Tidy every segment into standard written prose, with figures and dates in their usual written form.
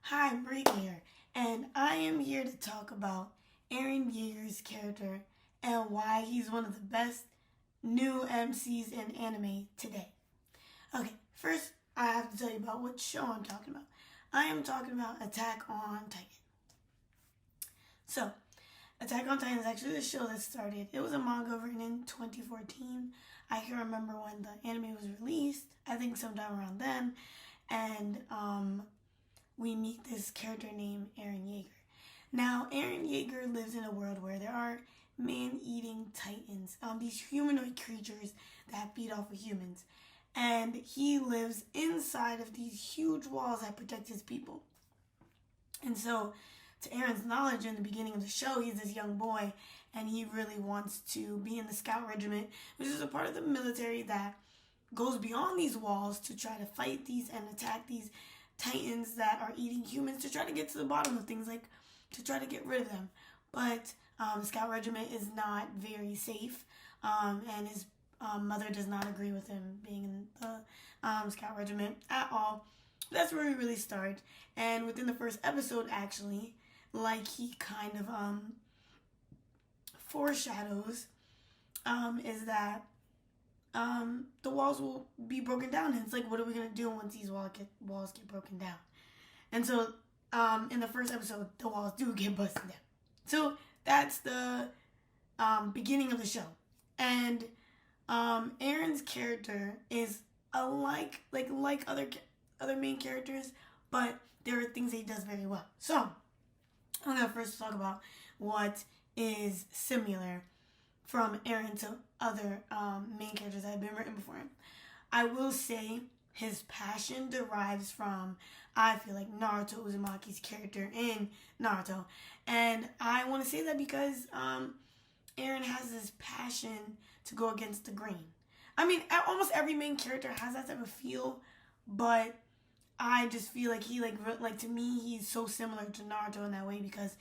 Hi, I'm here, and I am here to talk about Eren Yeager's character and why he's one of the best new MCs in anime today. Okay, first I have to tell you about what show I'm talking about. I am talking about Attack on Titan. So, Attack on Titan is actually the show that started. It was a manga written in 2014. I can remember when the anime was released. I think sometime around then, and we meet this character named Eren Yeager. Now, Eren Yeager lives in a world where there are man-eating titans, these humanoid creatures that feed off of humans. And he lives inside of these huge walls that protect his people. And so, to Eren's knowledge in the beginning of the show, he's this young boy, and he really wants to be in the scout regiment, which is a part of the military that goes beyond these walls to try to fight these and attack these titans that are eating humans, to try to get to the bottom of things, like to try to get rid of them. But the scout regiment is not very safe, and his mother does not agree with him being in the scout regiment at all. That's where we really start. And within the first episode, actually, like he kind of foreshadows, is that the walls will be broken down. And it's like, what are we going to do once these walls get broken down? And so, in the first episode, the walls do get busted down. So, that's the beginning of the show. And Eren's character is like other main characters, but there are things that he does very well. So, I'm going to first talk about what is similar from Eren to other main characters that have been written before him. I will say his passion derives from, I feel like, Naruto Uzumaki's character in Naruto. And I want to say that because Eren has this passion to go against the grain. I mean, almost every main character has that type of feel, but I just feel like he, to me, he's so similar to Naruto in that way because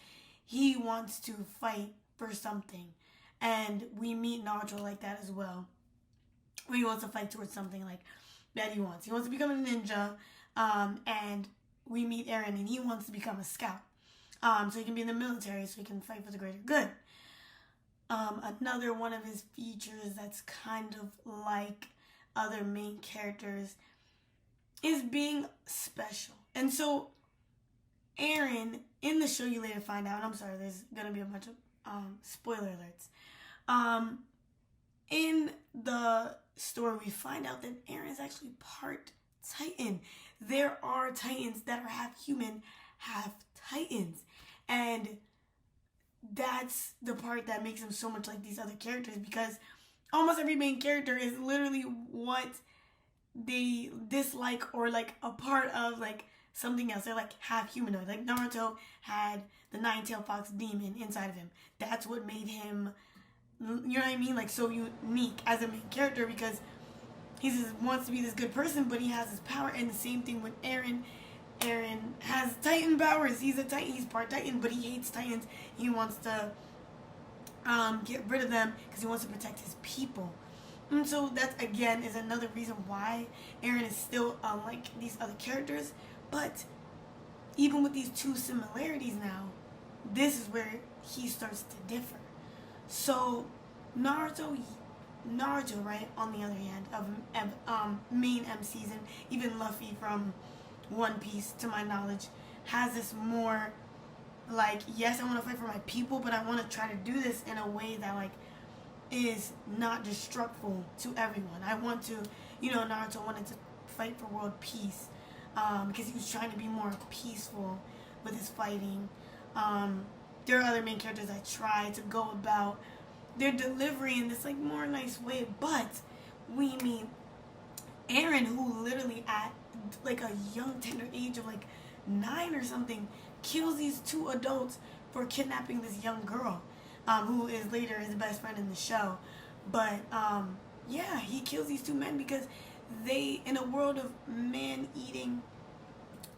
he wants to fight for something. And we meet Naruto like that as well, where he wants to fight towards something like that he wants. He wants to become a ninja, and we meet Eren, and he wants to become a scout, so he can be in the military, so he can fight for the greater good. Another one of his features that's kind of like other main characters is being special. And so Eren, in the show you later find out, and I'm sorry, there's going to be a bunch of spoiler alerts. In the story, we find out that Eren is actually part Titan. There are Titans that are half human, half Titans. And that's the part that makes him so much like these other characters, because almost every main character is literally what they dislike or like a part of like something else. They're like half humanoid. Like Naruto had the nine-tailed fox demon inside of him. That's what made him, you know what I mean, like so unique as a main character, because he wants to be this good person, but he has his power. And the same thing with Eren. Eren has Titan powers. He's a Titan. He's part Titan, but he hates Titans. He wants to get rid of them because he wants to protect his people. And so that, again, is another reason why Eren is still unlike these other characters. But even with these two similarities now, this is where he starts to differ. So Naruto, right, on the other hand, of main MCs, and even Luffy from One Piece, to my knowledge, has this more like, yes, I want to fight for my people, but I want to try to do this in a way that like is not destructive to everyone. I want to, Naruto wanted to fight for world peace, because he was trying to be more peaceful with his fighting. There are other main characters that try to go about their delivery in this like more nice way, but we meet Eren, who literally at like a young tender age of like 9 or something kills these two adults for kidnapping this young girl, who is later his best friend in the show. But yeah, he kills these two men because they, in a world of man-eating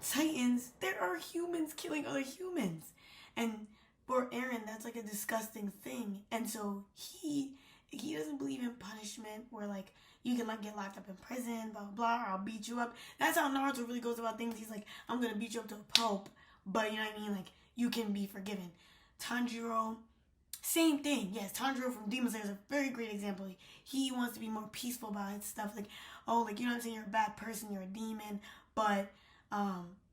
titans, there are humans killing other humans. And for Eren, that's like a disgusting thing. And so he he doesn't believe in punishment where like you can like get locked up in prison, blah blah blah, or I'll beat you up. That's how Naruto really goes about things. He's like, I'm gonna beat you up to a pulp, but you know what I mean, like you can be forgiven. Tanjiro, same thing. Yes, Tanjiro from Demon Slayer is a very great example. He wants to be more peaceful about his stuff. Like, oh, like, you know what I'm saying? You're a bad person. You're a demon. But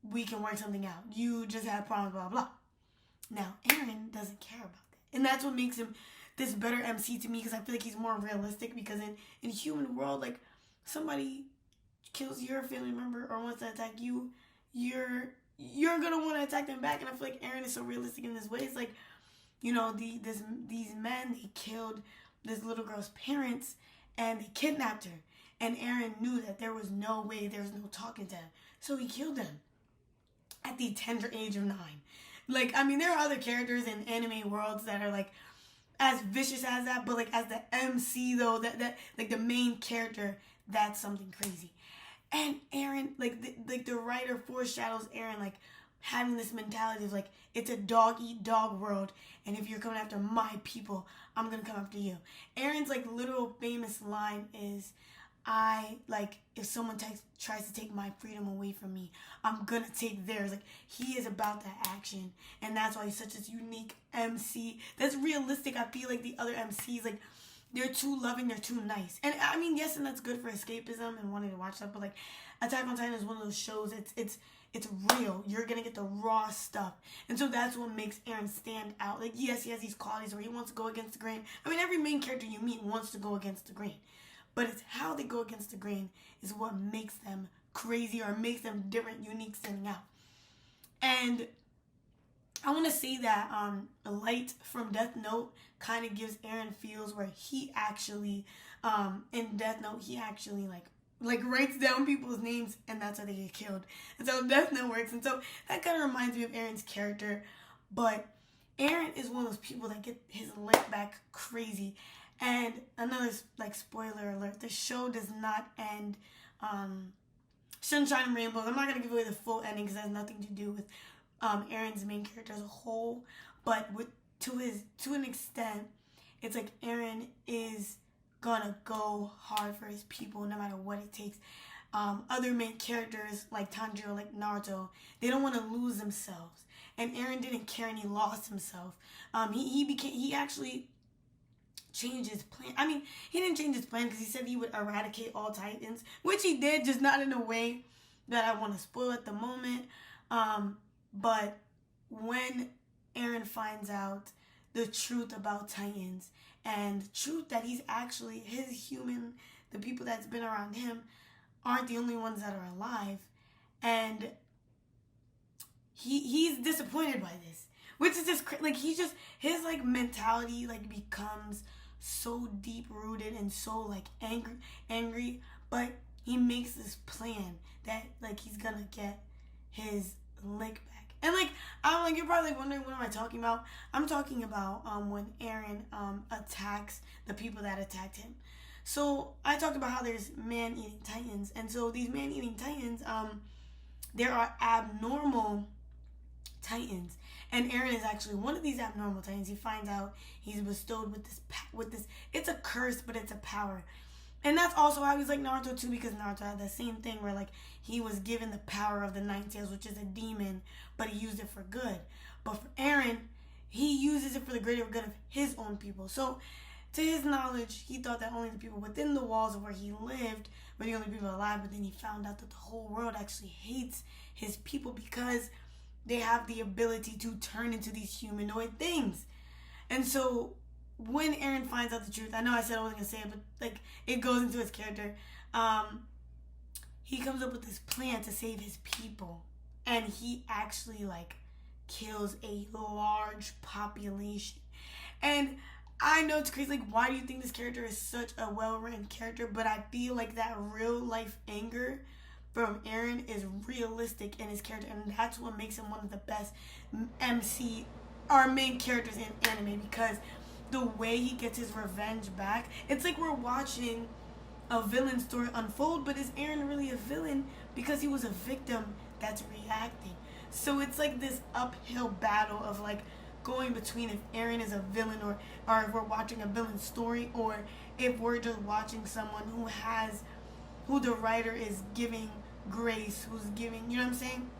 we can work something out. You just have problems, blah, blah. Now, Eren doesn't care about that. And that's what makes him this better MC to me, because I feel like he's more realistic. Because in human world, like, somebody kills your family member or wants to attack you, you're going to want to attack them back. And I feel like Eren is so realistic in this way. It's like, you know, these men, they killed this little girl's parents and they kidnapped her. And Eren knew that there was no way, there was no talking to him. So he killed them at the tender age of 9. Like, I mean, there are other characters in anime worlds that are like as vicious as that, but like as the MC though, that like the main character, that's something crazy. And Eren, like the writer foreshadows Eren like having this mentality of like, it's a dog eat dog world, and if you're coming after my people, I'm gonna come after you. Eren's like literal famous line is, if someone tries to take my freedom away from me, I'm gonna take theirs. Like, he is about that action, and that's why he's such a unique MC. That's realistic. I feel like the other MCs, like, they're too loving, they're too nice. And I mean, yes, and that's good for escapism and wanting to watch that, but like, Attack on Titan is one of those shows, it's real. You're gonna get the raw stuff. And so that's what makes Eren stand out. Like, yes, he has these qualities where he wants to go against the grain. I mean, every main character you meet wants to go against the grain. But it's how they go against the grain is what makes them crazy or makes them different, unique, standing out. And I want to say that Light from Death Note kind of gives Eren feels where he actually, in Death Note, he actually like writes down people's names, and that's how they get killed. And so Death Note works. And so that kind of reminds me of Eren's character. But Eren is one of those people that get his light back crazy. And another, like, spoiler alert, the show does not end Sunshine and Rainbows. I'm not going to give away the full ending because it has nothing to do with Eren's main character as a whole. But to an extent, it's like Eren is gonna go hard for his people no matter what it takes. Other main characters like Tanjiro, like Naruto, they don't want to lose themselves. And Eren didn't care, and he lost himself. He actually changed his plan. I mean, he didn't change his plan because he said he would eradicate all Titans, which he did, just not in a way that I want to spoil at the moment. But when Eren finds out the truth about Titans and the truth that he's actually, his human, the people that's been around him aren't the only ones that are alive, and he's disappointed by this, which is just like, he just, his like mentality like becomes so deep rooted and so like angry, but he makes this plan that like he's gonna get his lick back. And like, I'm like, you're probably like wondering, what am I talking about? I'm talking about when Eren attacks the people that attacked him. So I talked about how there's man-eating titans, and so these man-eating titans, there are abnormal titans, and Eren is actually one of these abnormal titans. He finds out he's bestowed with this. It's a curse, but it's a power. And that's also how he's like Naruto too, because Naruto had the same thing where like he was given the power of the Nine Tails, which is a demon, but he used it for good. But for Eren, he uses it for the greater good of his own people. So to his knowledge, he thought that only the people within the walls of where he lived were the only people alive, but then he found out that the whole world actually hates his people because they have the ability to turn into these humanoid things. And so when Eren finds out the truth, I know I said I wasn't going to say it, but like it goes into his character. He comes up with this plan to save his people, and he actually like kills a large population. And I know it's crazy, like, why do you think this character is such a well-written character? But I feel like that real-life anger from Eren is realistic in his character, and that's what makes him one of the best main characters in anime, because the way he gets his revenge back, it's like we're watching a villain story unfold, but is Eren really a villain because he was a victim that's reacting? So it's like this uphill battle of like going between if Eren is a villain or if we're watching a villain story, or if we're just watching someone who the writer is giving grace, who's giving, you know what I'm saying,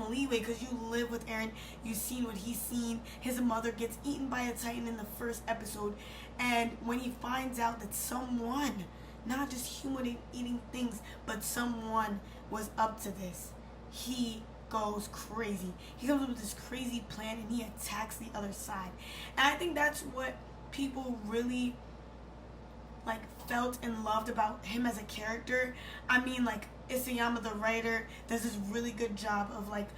leeway, because you live with Eren. You've seen what he's seen. His mother gets eaten by a Titan in the first episode, and when he finds out that someone, not just human eating things, but someone was up to this, he goes crazy. He comes up with this crazy plan and he attacks the other side. And I think that's what people really like felt and loved about him as a character. I mean, like, Isayama the writer does this really good job of like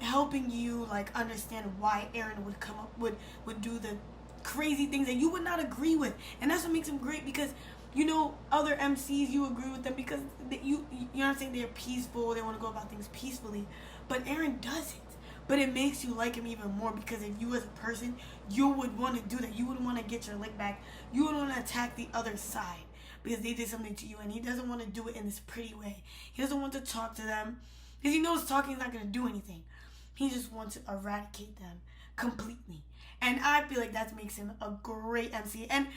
helping you like understand why Eren would come up would do the crazy things that you would not agree with. And that's what makes him great, because you know, other MCs, you agree with them because you know what I'm saying, they're peaceful, they want to go about things peacefully, but Eren doesn't. But it makes you like him even more, because if you as a person, you would want to do that. You would want to get your lick back. You would want to attack the other side because they did something to you, and he doesn't want to do it in this pretty way. He doesn't want to talk to them because he knows talking is not going to do anything. He just wants to eradicate them completely. And I feel like that makes him a great MC. And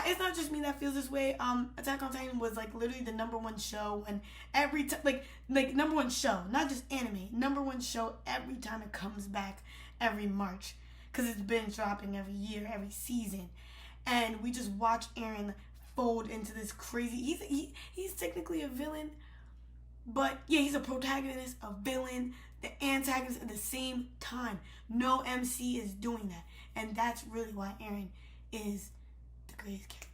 it's not just me that feels this way. Attack on Titan was like literally the #1 show, and every time, like #1 show, not just anime, #1 show every time it comes back every March, because it's been dropping every year, every season, and we just watch Eren fold into this crazy. He's technically a villain, but yeah, he's a protagonist, a villain, the antagonist at the same time. No MC is doing that. And that's really why Eren is the greatest character.